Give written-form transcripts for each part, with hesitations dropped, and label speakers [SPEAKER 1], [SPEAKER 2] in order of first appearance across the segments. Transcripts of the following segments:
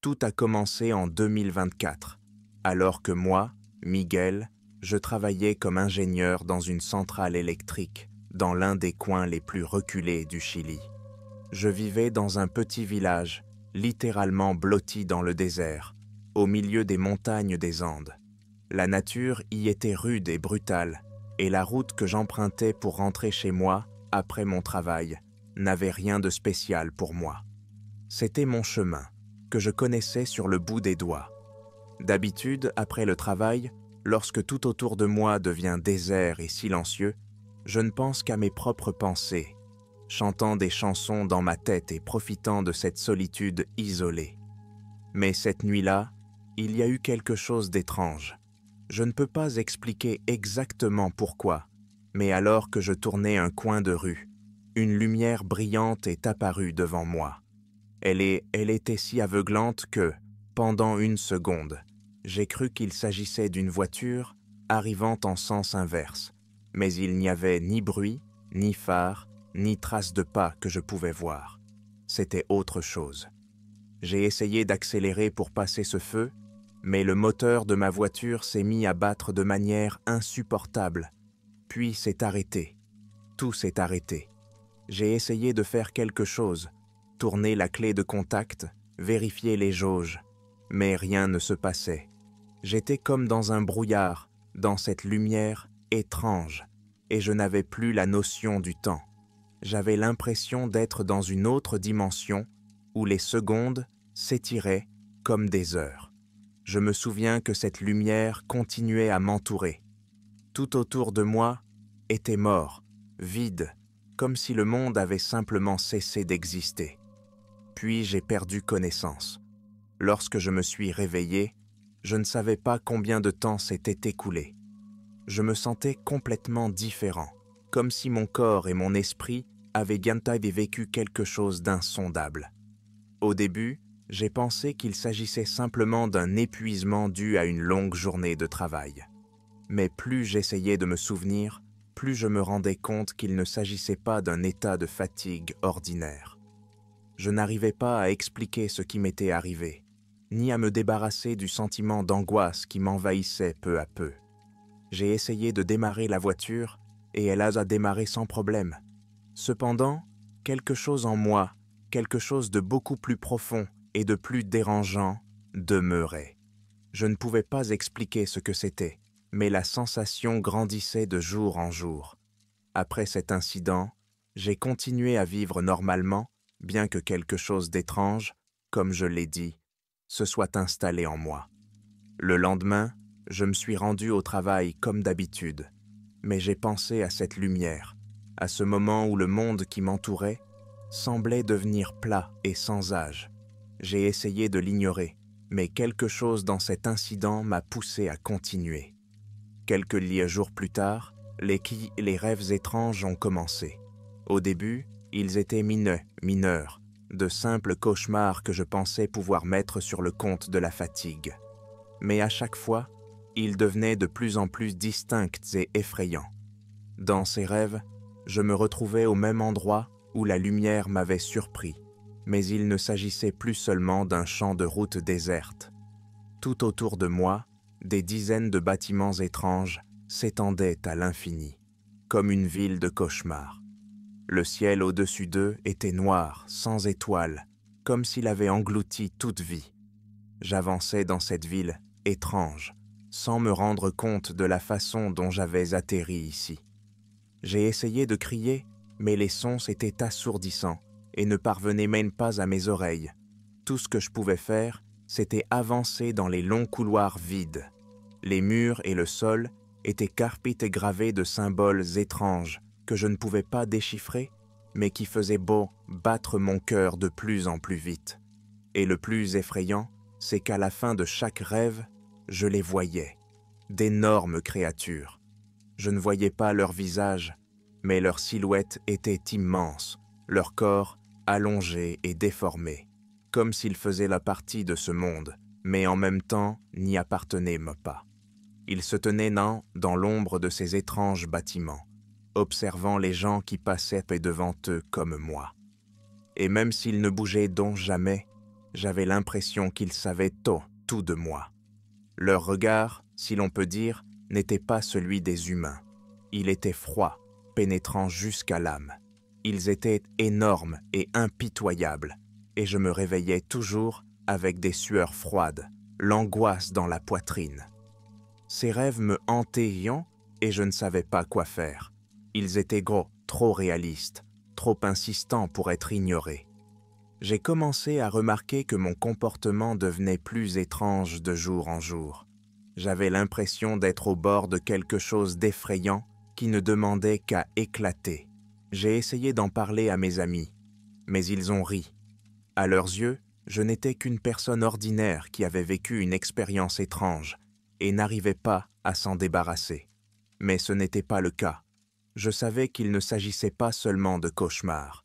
[SPEAKER 1] Tout a commencé en 2024, alors que moi, Miguel, je travaillais comme ingénieur dans une centrale électrique dans l'un des coins les plus reculés du Chili. Je vivais dans un petit village, littéralement blotti dans le désert, au milieu des montagnes des Andes. La nature y était rude et brutale, et la route que j'empruntais pour rentrer chez moi, après mon travail, n'avait rien de spécial pour moi. C'était mon chemin, que je connaissais sur le bout des doigts. D'habitude, après le travail, lorsque tout autour de moi devient désert et silencieux, je ne pense qu'à mes propres pensées, chantant des chansons dans ma tête et profitant de cette solitude isolée. Mais cette nuit-là, il y a eu quelque chose d'étrange. Je ne peux pas expliquer exactement pourquoi, mais alors que je tournais un coin de rue, une lumière brillante est apparue devant moi. Elle était si aveuglante que, pendant une seconde, j'ai cru qu'il s'agissait d'une voiture arrivant en sens inverse, mais il n'y avait ni bruit, ni phare, ni trace de pas que je pouvais voir. C'était autre chose. J'ai essayé d'accélérer pour passer ce feu, mais le moteur de ma voiture s'est mis à battre de manière insupportable, puis s'est arrêté. Tout s'est arrêté. J'ai essayé de faire quelque chose, tourner la clé de contact, vérifier les jauges, mais rien ne se passait. J'étais comme dans un brouillard, dans cette lumière étrange, et je n'avais plus la notion du temps. J'avais l'impression d'être dans une autre dimension où les secondes s'étiraient comme des heures. Je me souviens que cette lumière continuait à m'entourer. Tout autour de moi était mort, vide, comme si le monde avait simplement cessé d'exister. Puis j'ai perdu connaissance. Lorsque je me suis réveillé, je ne savais pas combien de temps s'était écoulé. Je me sentais complètement différent, comme si mon corps et mon esprit avaient vécu quelque chose d'insondable. Au début, j'ai pensé qu'il s'agissait simplement d'un épuisement dû à une longue journée de travail. Mais plus j'essayais de me souvenir, plus je me rendais compte qu'il ne s'agissait pas d'un état de fatigue ordinaire. Je n'arrivais pas à expliquer ce qui m'était arrivé, ni à me débarrasser du sentiment d'angoisse qui m'envahissait peu à peu. J'ai essayé de démarrer la voiture et elle a démarré sans problème. Cependant, quelque chose en moi, quelque chose de beaucoup plus profond et de plus dérangeant, demeurait. Je ne pouvais pas expliquer ce que c'était, mais la sensation grandissait de jour en jour. Après cet incident, j'ai continué à vivre normalement, bien que quelque chose d'étrange, comme je l'ai dit, se soit installé en moi. Le lendemain, je me suis rendu au travail comme d'habitude, mais j'ai pensé à cette lumière, à ce moment où le monde qui m'entourait semblait devenir plat et sans âge. J'ai essayé de l'ignorer, mais quelque chose dans cet incident m'a poussé à continuer. Quelques jours plus tard, les rêves étranges ont commencé. Au début, ils étaient mineurs, de simples cauchemars que je pensais pouvoir mettre sur le compte de la fatigue. Mais à chaque fois, ils devenaient de plus en plus distincts et effrayants. Dans ces rêves, je me retrouvais au même endroit où la lumière m'avait surpris, mais il ne s'agissait plus seulement d'un champ de route déserte. Tout autour de moi, des dizaines de bâtiments étranges s'étendaient à l'infini, comme une ville de cauchemar. Le ciel au-dessus d'eux était noir, sans étoiles, comme s'il avait englouti toute vie. J'avançais dans cette ville étrange, sans me rendre compte de la façon dont j'avais atterri ici. J'ai essayé de crier, mais les sons étaient assourdissants et ne parvenaient même pas à mes oreilles. Tout ce que je pouvais faire, c'était avancer dans les longs couloirs vides. Les murs et le sol étaient carpites et gravés de symboles étranges que je ne pouvais pas déchiffrer, mais qui faisaient battre mon cœur de plus en plus vite. Et le plus effrayant, c'est qu'à la fin de chaque rêve, je les voyais, d'énormes créatures. Je ne voyais pas leur visage, mais leur silhouette était immense, leur corps allongé et déformé, comme s'ils faisaient la partie de ce monde, mais en même temps n'y appartenaient pas. Ils se tenaient dans l'ombre de ces étranges bâtiments, observant les gens qui passaient devant eux comme moi. Et même s'ils ne bougeaient donc jamais, J'avais l'impression qu'ils savaient tout de moi. Leur regard, si l'on peut dire, n'était pas celui des humains. Il était froid, pénétrant jusqu'à l'âme. Ils étaient énormes et impitoyables, et je me réveillais toujours avec des sueurs froides, l'angoisse dans la poitrine. Ces rêves me hantaient et je ne savais pas quoi faire. Ils étaient gros, trop réalistes, trop insistants pour être ignorés. J'ai commencé à remarquer que mon comportement devenait plus étrange de jour en jour. J'avais l'impression d'être au bord de quelque chose d'effrayant qui ne demandait qu'à éclater. J'ai essayé d'en parler à mes amis, mais ils ont ri. À leurs yeux, je n'étais qu'une personne ordinaire qui avait vécu une expérience étrange et n'arrivait pas à s'en débarrasser. Mais ce n'était pas le cas. Je savais qu'il ne s'agissait pas seulement de cauchemars.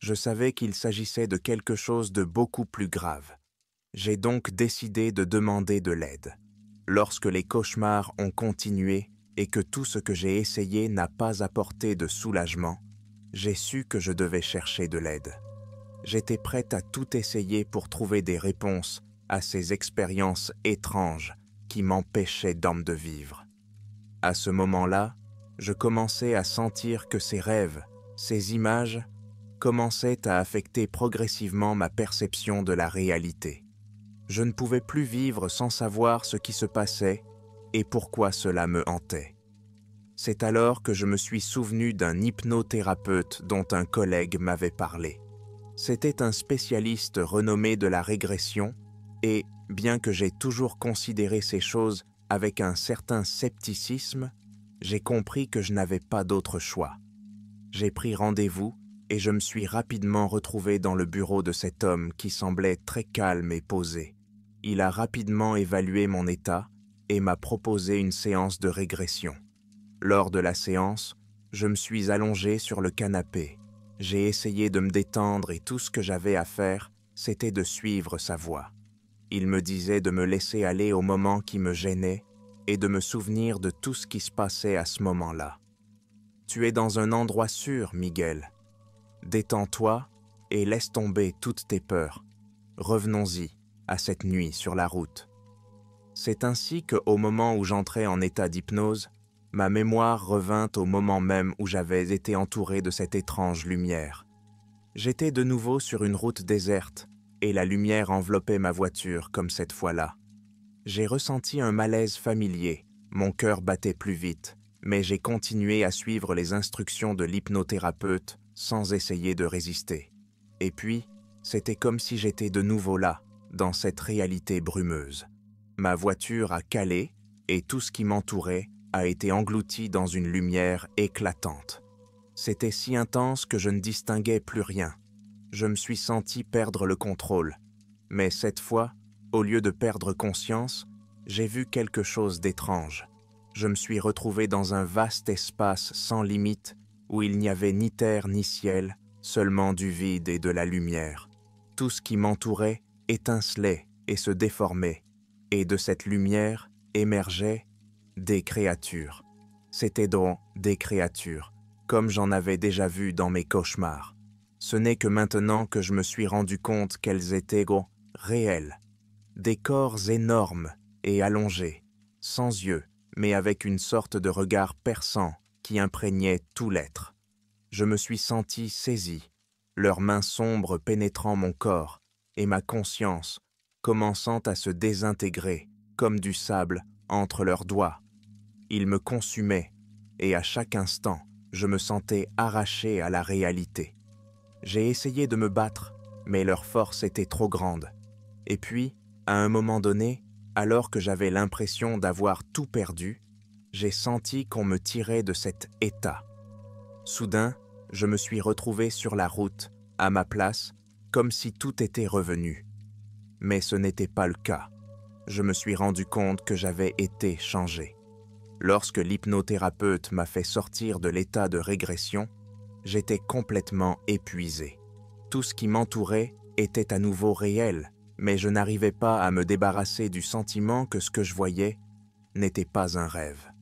[SPEAKER 1] Je savais qu'il s'agissait de quelque chose de beaucoup plus grave. J'ai donc décidé de demander de l'aide. Lorsque les cauchemars ont continué et que tout ce que j'ai essayé n'a pas apporté de soulagement, j'ai su que je devais chercher de l'aide. J'étais prête à tout essayer pour trouver des réponses à ces expériences étranges qui m'empêchaient de vivre. À ce moment-là, je commençais à sentir que ces rêves, ces images, commençaient à affecter progressivement ma perception de la réalité. Je ne pouvais plus vivre sans savoir ce qui se passait et pourquoi cela me hantait. C'est alors que je me suis souvenu d'un hypnothérapeute dont un collègue m'avait parlé. C'était un spécialiste renommé de la régression et, bien que j'ai toujours considéré ces choses avec un certain scepticisme, j'ai compris que je n'avais pas d'autre choix. J'ai pris rendez-vous et je me suis rapidement retrouvé dans le bureau de cet homme qui semblait très calme et posé. Il a rapidement évalué mon état et m'a proposé une séance de régression. Lors de la séance, je me suis allongé sur le canapé. J'ai essayé de me détendre et tout ce que j'avais à faire, c'était de suivre sa voie. Il me disait de me laisser aller au moment qui me gênait et de me souvenir de tout ce qui se passait à ce moment-là. « Tu es dans un endroit sûr, Miguel. Détends-toi et laisse tomber toutes tes peurs. Revenons-y à cette nuit sur la route. » C'est ainsi qu'au moment où j'entrais en état d'hypnose, ma mémoire revint au moment même où j'avais été entouré de cette étrange lumière. J'étais de nouveau sur une route déserte et la lumière enveloppait ma voiture comme cette fois-là. J'ai ressenti un malaise familier, mon cœur battait plus vite, mais j'ai continué à suivre les instructions de l'hypnothérapeute sans essayer de résister. Et puis, c'était comme si j'étais de nouveau là, dans cette réalité brumeuse. Ma voiture a calé et tout ce qui m'entourait a été englouti dans une lumière éclatante. C'était si intense que je ne distinguais plus rien. Je me suis senti perdre le contrôle. Mais cette fois, au lieu de perdre conscience, j'ai vu quelque chose d'étrange. Je me suis retrouvé dans un vaste espace sans limite où il n'y avait ni terre ni ciel, seulement du vide et de la lumière. Tout ce qui m'entourait étincelait et se déformait, et de cette lumière émergeaient des créatures. C'étaient donc des créatures, comme j'en avais déjà vu dans mes cauchemars. Ce n'est que maintenant que je me suis rendu compte qu'elles étaient réelles. Des corps énormes et allongés, sans yeux, mais avec une sorte de regard perçant qui imprégnait tout l'être. Je me suis senti saisi, leurs mains sombres pénétrant mon corps et ma conscience commençant à se désintégrer comme du sable entre leurs doigts. Ils me consumaient et à chaque instant, je me sentais arraché à la réalité. J'ai essayé de me battre, mais leur force était trop grande. Et puis, à un moment donné, alors que j'avais l'impression d'avoir tout perdu, j'ai senti qu'on me tirait de cet état. Soudain, je me suis retrouvé sur la route, à ma place, comme si tout était revenu. Mais ce n'était pas le cas. Je me suis rendu compte que j'avais été changé. Lorsque l'hypnothérapeute m'a fait sortir de l'état de régression, j'étais complètement épuisé. Tout ce qui m'entourait était à nouveau réel, mais je n'arrivais pas à me débarrasser du sentiment que ce que je voyais n'était pas un rêve.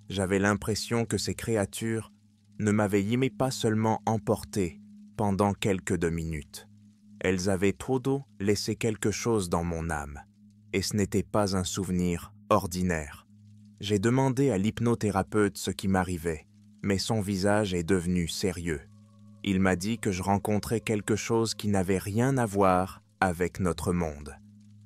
[SPEAKER 1] J'avais l'impression que ces créatures ne m'avaient pas seulement emporté pendant quelques 2 minutes. Elles avaient trop tôt laissé quelque chose dans mon âme, et ce n'était pas un souvenir ordinaire. J'ai demandé à l'hypnothérapeute ce qui m'arrivait, mais son visage est devenu sérieux. Il m'a dit que je rencontrais quelque chose qui n'avait rien à voir avec notre monde,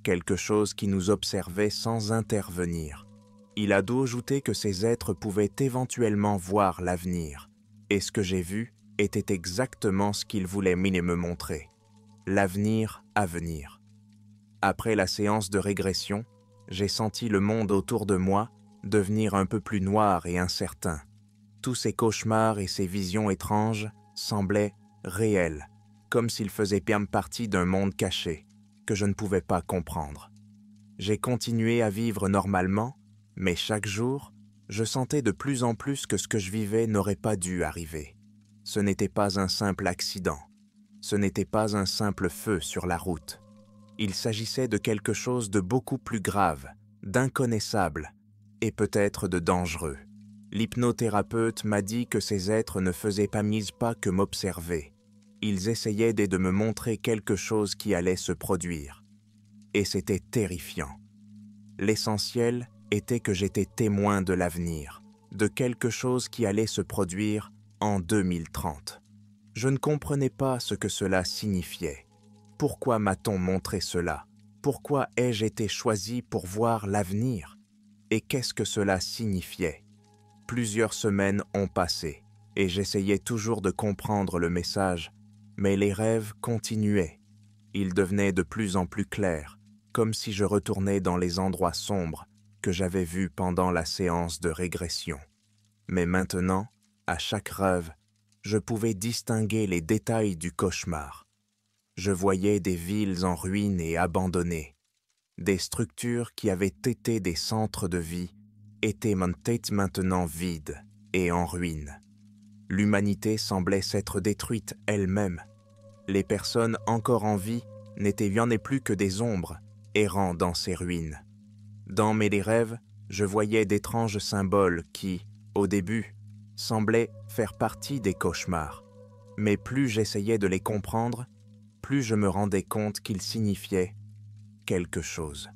[SPEAKER 1] quelque chose qui nous observait sans intervenir. Il a ajouté que ces êtres pouvaient éventuellement voir l'avenir, et ce que j'ai vu était exactement ce qu'il voulait me montrer. L'avenir à venir. Après la séance de régression, j'ai senti le monde autour de moi devenir un peu plus noir et incertain. Tous ces cauchemars et ces visions étranges semblaient réels, comme s'ils faisaient bien partie d'un monde caché que je ne pouvais pas comprendre. J'ai continué à vivre normalement, mais chaque jour, je sentais de plus en plus que ce que je vivais n'aurait pas dû arriver. Ce n'était pas un simple accident. Ce n'était pas un simple feu sur la route. Il s'agissait de quelque chose de beaucoup plus grave, d'inconnaissable et peut-être de dangereux. L'hypnothérapeute m'a dit que ces êtres ne faisaient pas que m'observer. Ils essayaient de me montrer quelque chose qui allait se produire. Et c'était terrifiant. L'essentiel était que j'étais témoin de l'avenir, de quelque chose qui allait se produire en 2030. Je ne comprenais pas ce que cela signifiait. Pourquoi m'a-t-on montré cela? Pourquoi ai-je été choisi pour voir l'avenir? Et qu'est-ce que cela signifiait? Plusieurs semaines ont passé, et j'essayais toujours de comprendre le message, mais les rêves continuaient. Ils devenaient de plus en plus clairs, comme si je retournais dans les endroits sombres que j'avais vus pendant la séance de régression. Mais maintenant, à chaque rêve, je pouvais distinguer les détails du cauchemar. Je voyais des villes en ruines et abandonnées. Des structures qui avaient été des centres de vie étaient maintenant vides et en ruine. L'humanité semblait s'être détruite elle-même. Les personnes encore en vie n'étaient bien plus que des ombres errant dans ces ruines. Dans mes rêves, je voyais d'étranges symboles qui, au début, semblaient faire partie des cauchemars. Mais plus j'essayais de les comprendre, plus je me rendais compte qu'ils signifiaient quelque chose.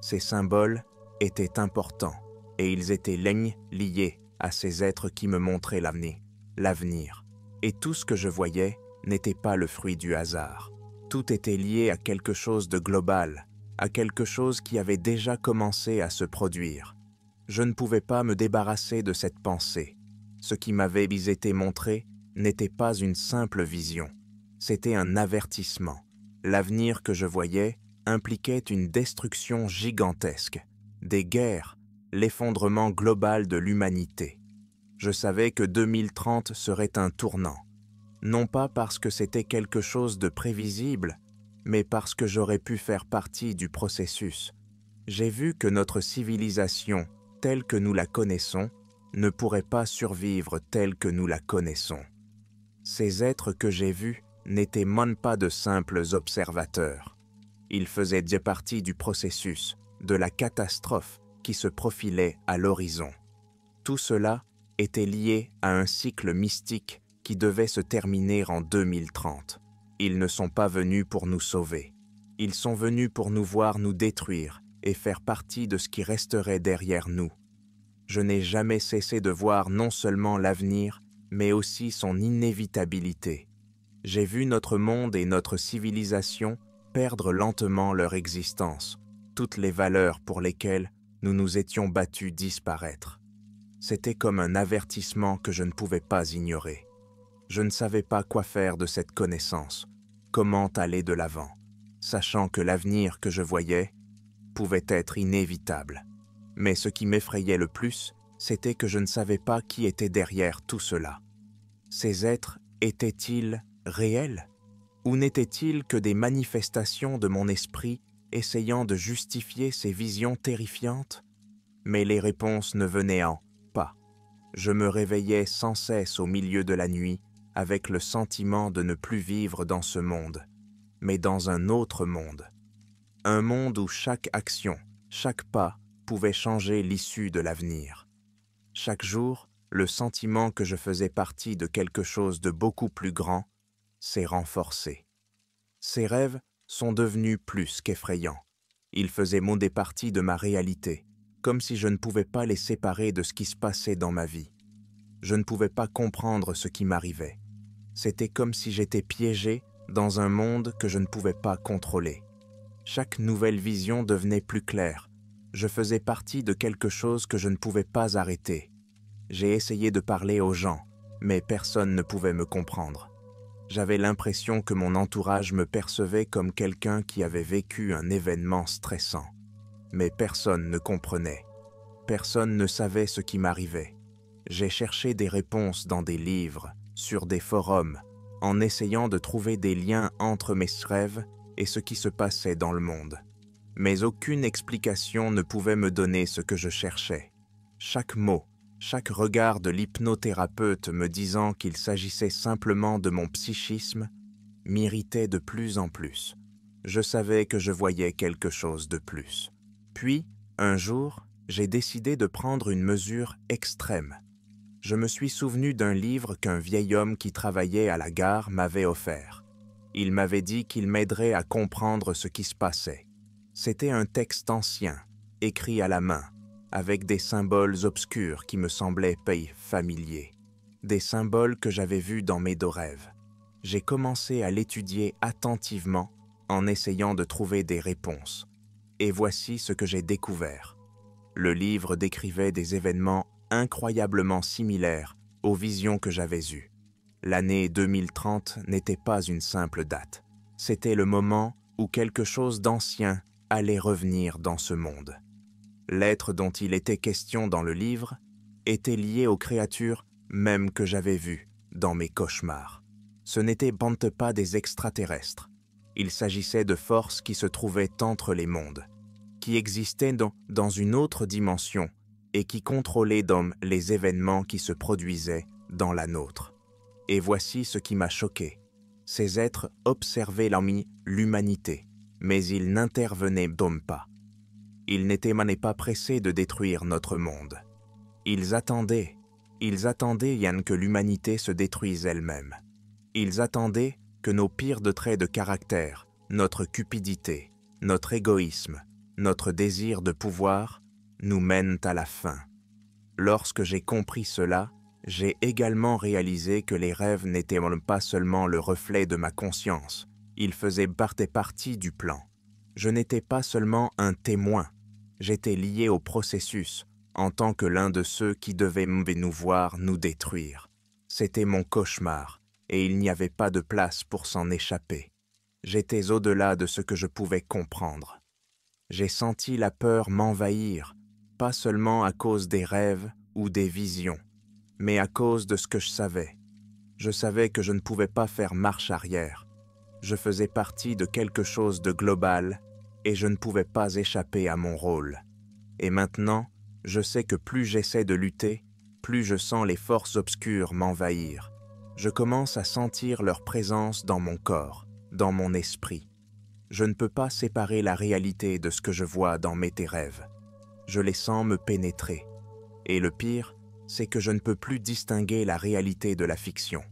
[SPEAKER 1] Ces symboles étaient importants et ils étaient liés à ces êtres qui me montraient l'avenir. Et tout ce que je voyais n'était pas le fruit du hasard. Tout était lié à quelque chose de global, à quelque chose qui avait déjà commencé à se produire. Je ne pouvais pas me débarrasser de cette pensée. Ce qui m'avait été montré n'était pas une simple vision. C'était un avertissement. L'avenir que je voyais impliquait une destruction gigantesque, des guerres, l'effondrement global de l'humanité. Je savais que 2030 serait un tournant, non pas parce que c'était quelque chose de prévisible, mais parce que j'aurais pu faire partie du processus. J'ai vu que notre civilisation, telle que nous la connaissons, ne pourrait pas survivre telle que nous la connaissons. Ces êtres que j'ai vus n'étaient même pas de simples observateurs. Ils faisaient partie du processus, de la catastrophe qui se profilait à l'horizon. Tout cela était lié à un cycle mystique qui devait se terminer en 2030. Ils ne sont pas venus pour nous sauver. Ils sont venus pour nous voir nous détruire et faire partie de ce qui resterait derrière nous. Je n'ai jamais cessé de voir non seulement l'avenir, mais aussi son inévitabilité. J'ai vu notre monde et notre civilisation perdre lentement leur existence, toutes les valeurs pour lesquelles nous nous étions battus disparaître. C'était comme un avertissement que je ne pouvais pas ignorer. Je ne savais pas quoi faire de cette connaissance, comment aller de l'avant, sachant que l'avenir que je voyais pouvait être inévitable. Mais ce qui m'effrayait le plus, c'était que je ne savais pas qui était derrière tout cela. Ces êtres étaient-ils réels? Ou n'étaient-ils que des manifestations de mon esprit essayant de justifier ces visions terrifiantes? Mais les réponses ne venaient pas. Je me réveillais sans cesse au milieu de la nuit avec le sentiment de ne plus vivre dans ce monde, mais dans un autre monde. Un monde où chaque action, chaque pas pouvait changer l'issue de l'avenir. Chaque jour, le sentiment que je faisais partie de quelque chose de beaucoup plus grand s'est renforcé. Ces rêves sont devenus plus qu'effrayants. Ils faisaient partie de ma réalité, comme si je ne pouvais pas les séparer de ce qui se passait dans ma vie. Je ne pouvais pas comprendre ce qui m'arrivait. C'était comme si j'étais piégé dans un monde que je ne pouvais pas contrôler. Chaque nouvelle vision devenait plus claire. Je faisais partie de quelque chose que je ne pouvais pas arrêter. J'ai essayé de parler aux gens, mais personne ne pouvait me comprendre. J'avais l'impression que mon entourage me percevait comme quelqu'un qui avait vécu un événement stressant. Mais personne ne comprenait. Personne ne savait ce qui m'arrivait. J'ai cherché des réponses dans des livres, sur des forums, en essayant de trouver des liens entre mes rêves et ce qui se passait dans le monde. Mais aucune explication ne pouvait me donner ce que je cherchais. Chaque mot, chaque regard de l'hypnothérapeute me disant qu'il s'agissait simplement de mon psychisme m'irritait de plus en plus. Je savais que je voyais quelque chose de plus. Puis, un jour, j'ai décidé de prendre une mesure extrême. Je me suis souvenu d'un livre qu'un vieil homme qui travaillait à la gare m'avait offert. Il m'avait dit qu'il m'aiderait à comprendre ce qui se passait. C'était un texte ancien, écrit à la main, avec des symboles obscurs qui me semblaient familiers. Des symboles que j'avais vus dans mes 2 rêves. J'ai commencé à l'étudier attentivement en essayant de trouver des réponses. Et voici ce que j'ai découvert. Le livre décrivait des événements incroyablement similaires aux visions que j'avais eues. L'année 2030 n'était pas une simple date. C'était le moment où quelque chose d'ancien allait revenir dans ce monde. L'être dont il était question dans le livre était lié aux créatures même que j'avais vues dans mes cauchemars. Ce n'étaient pas des extraterrestres. Il s'agissait de forces qui se trouvaient entre les mondes, qui existaient dans une autre dimension et qui contrôlaient les événements qui se produisaient dans la nôtre. Et voici ce qui m'a choqué. Ces êtres observaient l'humanité, mais ils n'intervenaient pas. Ils n'étaient pas pressés de détruire notre monde. Ils attendaient que l'humanité se détruise elle-même. Ils attendaient que nos pires traits de caractère, notre cupidité, notre égoïsme, notre désir de pouvoir, nous mènent à la fin. Lorsque j'ai compris cela, j'ai également réalisé que les rêves n'étaient pas seulement le reflet de ma conscience, ils faisaient partie du plan. Je n'étais pas seulement un témoin, j'étais lié au processus, en tant que l'un de ceux qui devaient nous voir nous détruire. C'était mon cauchemar, et il n'y avait pas de place pour s'en échapper. J'étais au-delà de ce que je pouvais comprendre. J'ai senti la peur m'envahir, pas seulement à cause des rêves ou des visions, mais à cause de ce que je savais. Je savais que je ne pouvais pas faire marche arrière. Je faisais partie de quelque chose de global et je ne pouvais pas échapper à mon rôle. Et maintenant, je sais que plus j'essaie de lutter, plus je sens les forces obscures m'envahir. Je commence à sentir leur présence dans mon corps, dans mon esprit. Je ne peux pas séparer la réalité de ce que je vois dans mes rêves. Je les sens me pénétrer. Et le pire, c'est que je ne peux plus distinguer la réalité de la fiction.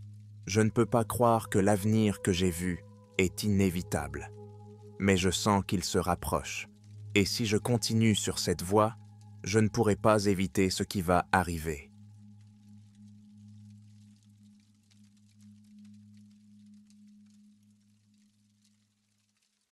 [SPEAKER 1] Je ne peux pas croire que l'avenir que j'ai vu est inévitable. Mais je sens qu'il se rapproche. Et si je continue sur cette voie, je ne pourrai pas éviter ce qui va arriver.